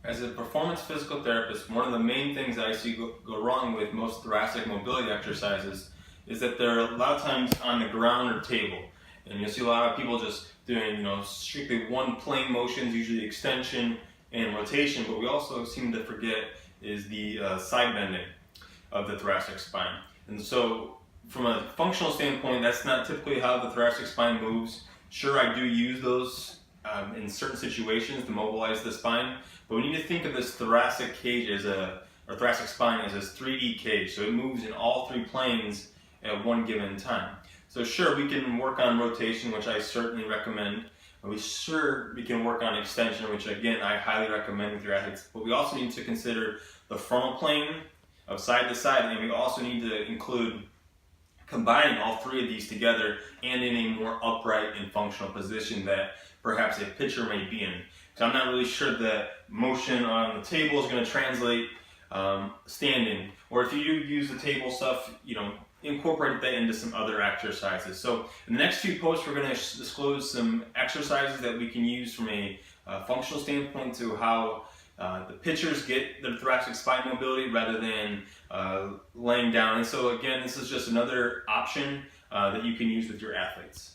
As a performance physical therapist, one of the main things that I see go wrong with most thoracic mobility exercises is that they're a lot of times on the ground or table. And you'll see a lot of people just doing, strictly one plane motions, usually extension and rotation, but we also seem to forget is the side bending of the thoracic spine. And so from a functional standpoint, that's not typically how the thoracic spine moves. Sure, I do use those in certain situations to mobilize the spine, but we need to think of this thoracic cage or thoracic spine as this 3D cage. So it moves in all three planes at one given time. So sure, we can work on rotation, which I certainly recommend. We can work on extension, which again, I highly recommend with your athletes. But we also need to consider the frontal plane of side to side, and we also need to include combining all three of these together and in a more upright and functional position that perhaps a pitcher may be in. So I'm not really sure that motion on the table is going to translate standing, or if you do use the table stuff, incorporate that into some other exercises. So in the next few posts, we're going to disclose some exercises that we can use from a functional standpoint to how the pitchers get their thoracic spine mobility rather than laying down. And so again, this is just another option that you can use with your athletes.